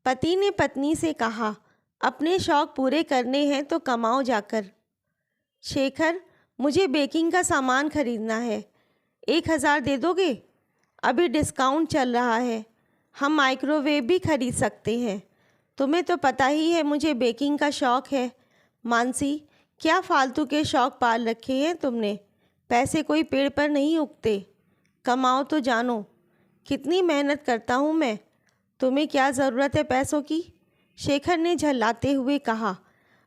पति ने पत्नी से कहा, अपने शौक पूरे करने हैं तो कमाओ जाकर। शेखर, मुझे बेकिंग का सामान खरीदना है, 1,000 दे दोगे? अभी डिस्काउंट चल रहा है, हम माइक्रोवेव भी खरीद सकते हैं। तुम्हें तो पता ही है मुझे बेकिंग का शौक़ है। मानसी, क्या फालतू के शौक़ पाल रखे हैं तुमने? पैसे कोई पेड़ पर नहीं उगते, कमाओ तो जानो। कितनी मेहनत करता हूँ मैं, तुम्हें क्या ज़रूरत है पैसों की? शेखर ने झल्लाते हुए कहा।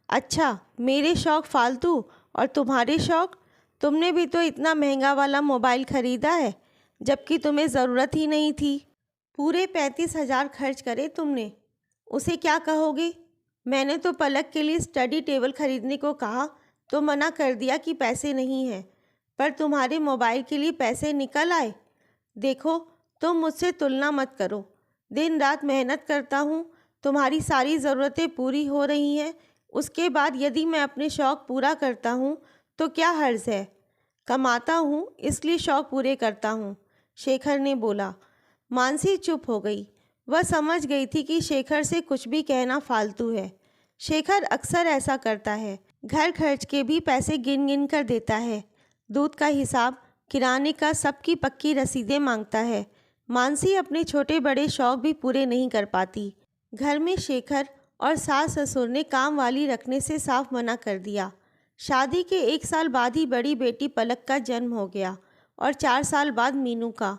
अच्छा, मेरे शौक़ फालतू और तुम्हारे शौक़? तुमने भी तो इतना महंगा वाला मोबाइल ख़रीदा है जबकि तुम्हें ज़रूरत ही नहीं थी। पूरे 35,000 खर्च करे तुमने, उसे क्या कहोगे? मैंने तो पलक के लिए स्टडी टेबल खरीदने को कहा तो मना कर दिया कि पैसे नहीं हैं, पर तुम्हारे मोबाइल के लिए पैसे निकल आए। देखो, तुम मुझसे तुलना मत करो। दिन रात मेहनत करता हूँ, तुम्हारी सारी ज़रूरतें पूरी हो रही हैं। उसके बाद यदि मैं अपने शौक़ पूरा करता हूँ तो क्या हर्ज़ है? कमाता हूँ इसलिए शौक़ पूरे करता हूँ, शेखर ने बोला। मानसी चुप हो गई। वह समझ गई थी कि शेखर से कुछ भी कहना फालतू है। शेखर अक्सर ऐसा करता है, घर खर्च के भी पैसे गिन गिन कर देता है। दूध का हिसाब, किराने का, सबकी पक्की रसीदें मांगता है। मानसी अपने छोटे बड़े शौक़ भी पूरे नहीं कर पाती। घर में शेखर और सास ससुर ने काम वाली रखने से साफ मना कर दिया। शादी के 1 साल बाद ही बड़ी बेटी पलक का जन्म हो गया और 4 साल बाद मीनू का।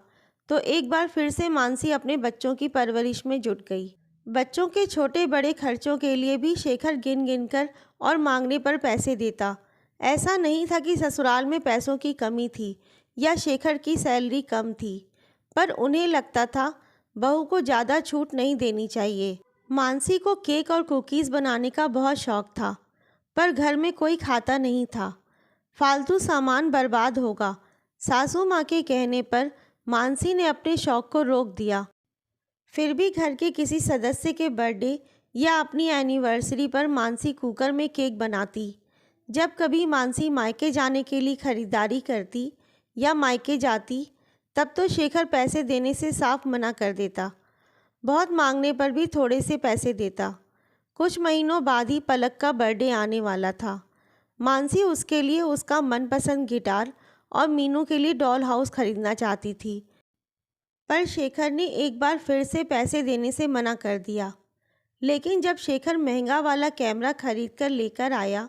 तो एक बार फिर से मानसी अपने बच्चों की परवरिश में जुट गई। बच्चों के छोटे बड़े खर्चों के लिए भी शेखर गिन गिन कर और मांगने पर पैसे देता। ऐसा नहीं था कि ससुराल में पैसों की कमी थी या शेखर की सैलरी कम थी, पर उन्हें लगता था बहू को ज़्यादा छूट नहीं देनी चाहिए। मानसी को केक और कुकीज़ बनाने का बहुत शौक़ था, पर घर में कोई खाता नहीं था। फालतू सामान बर्बाद होगा, सासू माँ के कहने पर मानसी ने अपने शौक़ को रोक दिया। फिर भी घर के किसी सदस्य के बर्थडे या अपनी एनिवर्सरी पर मानसी कुकर में केक बनाती। जब कभी मानसी मायके जाने के लिए ख़रीदारी करती या मायके जाती, तब तो शेखर पैसे देने से साफ मना कर देता। बहुत मांगने पर भी थोड़े से पैसे देता। कुछ महीनों बाद ही पलक का बर्थडे आने वाला था। मानसी उसके लिए उसका मनपसंद गिटार और मीनू के लिए डॉल हाउस खरीदना चाहती थी, पर शेखर ने एक बार फिर से पैसे देने से मना कर दिया। लेकिन जब शेखर महंगा वाला कैमरा खरीद कर लेकर आया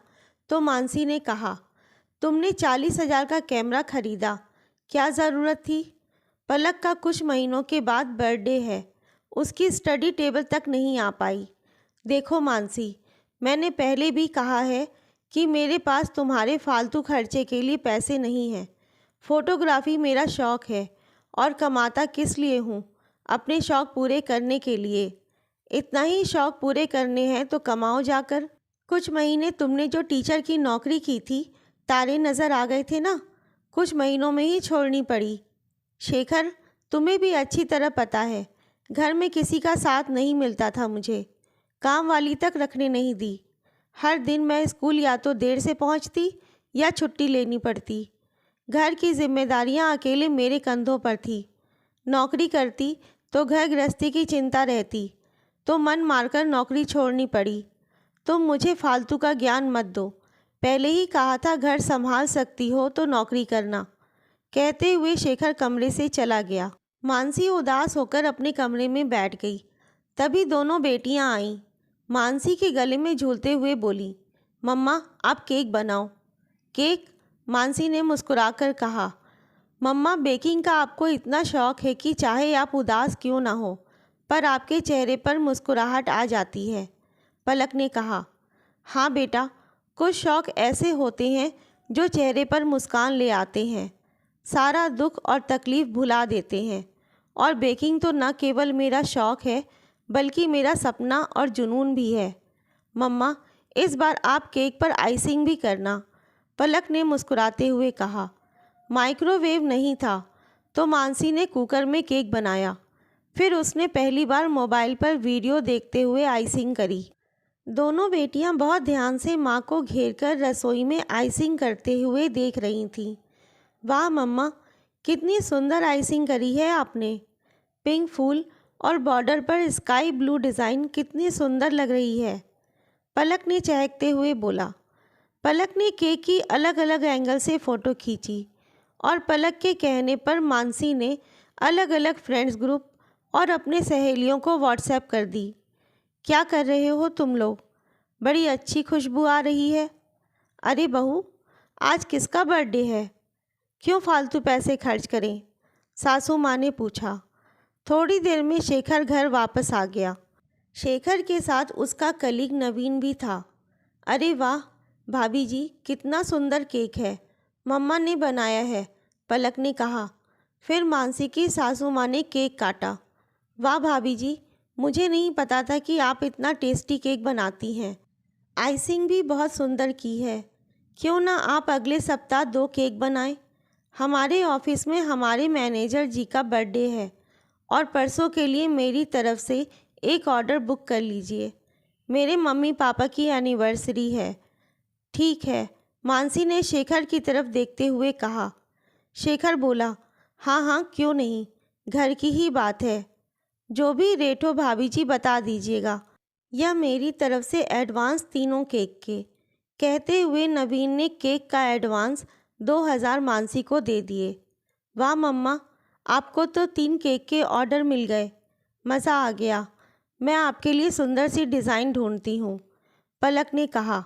तो मानसी ने कहा, तुमने 40,000 का कैमरा खरीदा, क्या ज़रूरत थी? पलक का कुछ महीनों के बाद बर्थडे है, उसकी स्टडी टेबल तक नहीं आ पाई। देखो मानसी, मैंने पहले भी कहा है कि मेरे पास तुम्हारे फालतू खर्चे के लिए पैसे नहीं हैं। फ़ोटोग्राफ़ी मेरा शौक़ है और कमाता किस लिए हूँ? अपने शौक़ पूरे करने के लिए। इतना ही शौक़ पूरे करने हैं तो कमाओ जाकर। कुछ महीने तुमने जो टीचर की नौकरी की थी, तारे नज़र आ गए थे ना, कुछ महीनों में ही छोड़नी पड़ी। शेखर, तुम्हें भी अच्छी तरह पता है, घर में किसी का साथ नहीं मिलता था मुझे, काम वाली तक रखने नहीं दी। हर दिन मैं स्कूल या तो देर से पहुंचती या छुट्टी लेनी पड़ती। घर की जिम्मेदारियां अकेले मेरे कंधों पर थी। नौकरी करती तो घर गृहस्थी की चिंता रहती, तो मन मारकर नौकरी छोड़नी पड़ी। तुम मुझे फालतू का ज्ञान मत दो, पहले ही कहा था घर संभाल सकती हो तो नौकरी करना। कहते हुए शेखर कमरे से चला गया। मानसी उदास होकर अपने कमरे में बैठ गई। तभी दोनों बेटियां आईं। मानसी के गले में झूलते हुए बोली, मम्मा आप केक बनाओ। केक? मानसी ने मुस्कुराकर कहा, मम्मा बेकिंग का आपको इतना शौक़ है कि चाहे आप उदास क्यों ना हो, पर आपके चेहरे पर मुस्कुराहट आ जाती है। पलक ने कहा, हाँ बेटा, कुछ शौक़ ऐसे होते हैं जो चेहरे पर मुस्कान ले आते हैं, सारा दुख और तकलीफ़ भुला देते हैं। और बेकिंग तो न केवल मेरा शौक़ है बल्कि मेरा सपना और जुनून भी है। मम्मा, इस बार आप केक पर आइसिंग भी करना, पलक ने मुस्कुराते हुए कहा। माइक्रोवेव नहीं था तो मानसी ने कुकर में केक बनाया। फिर उसने पहली बार मोबाइल पर वीडियो देखते हुए आइसिंग करी। दोनों बेटियां बहुत ध्यान से माँ को घेरकर रसोई में आइसिंग करते हुए देख रही थीं। वाह मम्मा, कितनी सुंदर आइसिंग करी है आपने। पिंक फूल और बॉर्डर पर स्काई ब्लू डिज़ाइन कितनी सुंदर लग रही है। पलक ने चहकते हुए बोला। पलक ने केक की अलग अलग एंगल से फ़ोटो खींची और पलक के कहने पर मानसी ने अलग अलग फ्रेंड्स ग्रुप और अपने सहेलियों को व्हाट्सएप कर दी। क्या कर रहे हो तुम लोग? बड़ी अच्छी खुशबू आ रही है। अरे बहू, आज किसका बर्थडे है? क्यों फालतू पैसे खर्च करें? सासू माँ ने पूछा। थोड़ी देर में शेखर घर वापस आ गया। शेखर के साथ उसका कलीग नवीन भी था। अरे वाह भाभी जी, कितना सुंदर केक है, मम्मा ने बनाया है, पलक ने कहा। फिर मानसी की सासू माँ ने केक काटा। वाह भाभी जी, मुझे नहीं पता था कि आप इतना टेस्टी केक बनाती हैं। आइसिंग भी बहुत सुंदर की है। क्यों ना आप अगले सप्ताह 2 केक बनाएं? हमारे ऑफिस में हमारे मैनेजर जी का बर्थडे है और परसों के लिए मेरी तरफ से एक ऑर्डर बुक कर लीजिए। मेरे मम्मी पापा की एनिवर्सरी है। ठीक है, मानसी ने शेखर की तरफ देखते हुए कहा। शेखर बोला, हाँ हाँ क्यों नहीं, घर की ही बात है। जो भी रेट हो भाभी जी बता दीजिएगा। यह मेरी तरफ से एडवांस तीनों केक के। कहते हुए नवीन ने केक का एडवांस 2000 मानसी को दे दिए। वाह मम्मा, आपको तो 3 केक के ऑर्डर मिल गए। मज़ा आ गया। मैं आपके लिए सुंदर सी डिज़ाइन ढूंढती हूँ, पलक ने कहा।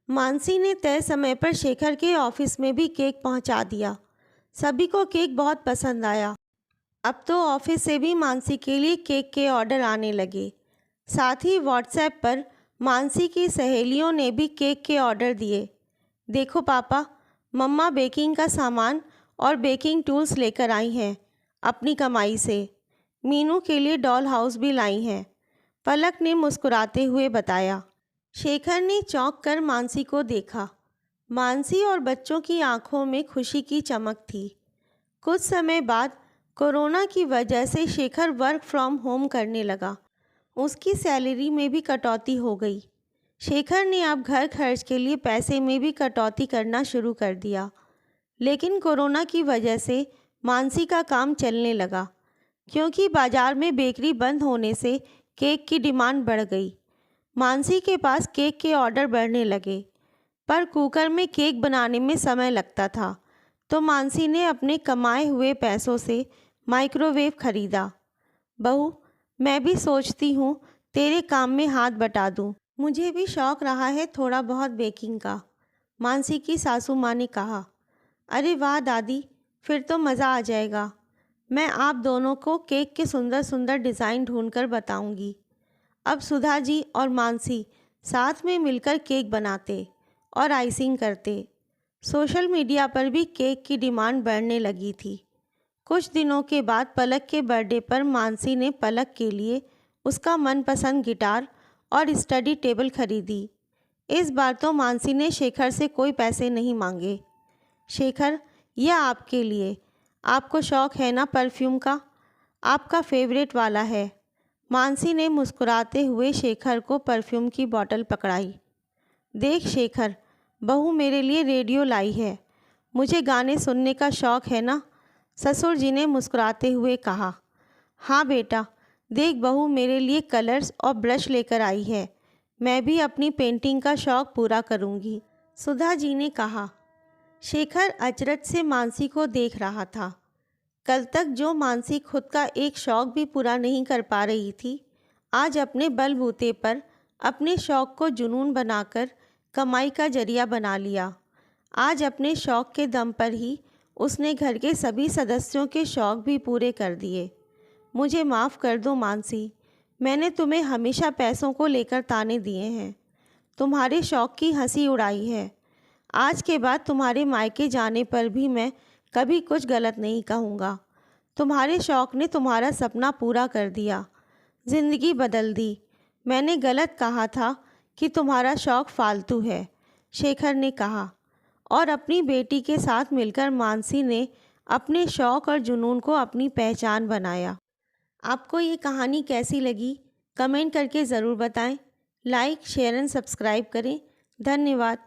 मानसी ने तय समय पर शेखर के ऑफिस में भी केक पहुँचा दिया। सभी को केक बहुत पसंद आया। अब तो ऑफिस से भी मानसी के लिए केक के ऑर्डर आने लगे। साथ ही व्हाट्सएप पर मानसी की सहेलियों ने भी केक के ऑर्डर दिए। देखो पापा, मम्मा बेकिंग का सामान और बेकिंग टूल्स लेकर आई हैं अपनी कमाई से। मीनू के लिए डॉल हाउस भी लाई हैं, पलक ने मुस्कुराते हुए बताया। शेखर ने चौंक कर मानसी को देखा। मानसी और बच्चों की आंखों में खुशी की चमक थी। कुछ समय बाद कोरोना की वजह से शेखर वर्क फ्रॉम होम करने लगा। उसकी सैलरी में भी कटौती हो गई। शेखर ने अब घर खर्च के लिए पैसे में भी कटौती करना शुरू कर दिया। लेकिन कोरोना की वजह से मानसी का काम चलने लगा, क्योंकि बाज़ार में बेकरी बंद होने से केक की डिमांड बढ़ गई। मानसी के पास केक के ऑर्डर बढ़ने लगे, पर कुकर में केक बनाने में समय लगता था, तो मानसी ने अपने कमाए हुए पैसों से माइक्रोवेव खरीदा। बहू, मैं भी सोचती हूँ तेरे काम में हाथ बटा दूँ। मुझे भी शौक़ रहा है थोड़ा बहुत बेकिंग का, मानसी की सासू माँ ने कहा। अरे वाह दादी, फिर तो मज़ा आ जाएगा। मैं आप दोनों को केक के सुंदर सुंदर डिज़ाइन ढूंढकर बताऊंगी। अब सुधा जी और मानसी साथ में मिलकर केक बनाते और आइसिंग करते। सोशल मीडिया पर भी केक की डिमांड बढ़ने लगी थी। कुछ दिनों के बाद पलक के बर्थडे पर मानसी ने पलक के लिए उसका मनपसंद गिटार और स्टडी टेबल खरीदी। इस बार तो मानसी ने शेखर से कोई पैसे नहीं मांगे। शेखर, यह आपके लिए। आपको शौक़ है ना परफ्यूम का? आपका फेवरेट वाला है। मानसी ने मुस्कुराते हुए शेखर को परफ्यूम की बोतल पकड़ाई। देख शेखर, बहू मेरे लिए रेडियो लाई है। मुझे गाने सुनने का शौक़ है ना, ससुर जी ने मुस्कुराते हुए कहा। हाँ बेटा, देख बहू मेरे लिए कलर्स और ब्रश लेकर आई है। मैं भी अपनी पेंटिंग का शौक़ पूरा करूँगी, सुधा जी ने कहा। शेखर अचरज से मानसी को देख रहा था। कल तक जो मानसी खुद का एक शौक़ भी पूरा नहीं कर पा रही थी, आज अपने बलबूते पर अपने शौक़ को जुनून बनाकर कमाई का जरिया बना लिया। आज अपने शौक़ के दम पर ही उसने घर के सभी सदस्यों के शौक़ भी पूरे कर दिए। मुझे माफ़ कर दो मानसी, मैंने तुम्हें हमेशा पैसों को लेकर ताने दिए हैं, तुम्हारे शौक़ की हंसी उड़ाई है। आज के बाद तुम्हारे मायके जाने पर भी मैं कभी कुछ गलत नहीं कहूँगा। तुम्हारे शौक़ ने तुम्हारा सपना पूरा कर दिया, ज़िंदगी बदल दी। मैंने गलत कहा था कि तुम्हारा शौक़ फालतू है, शेखर ने कहा। और अपनी बेटी के साथ मिलकर मानसी ने अपने शौक़ और जुनून को अपनी पहचान बनाया। आपको ये कहानी कैसी लगी कमेंट करके ज़रूर बताएं। लाइक, शेयर एंड सब्सक्राइब करें। धन्यवाद।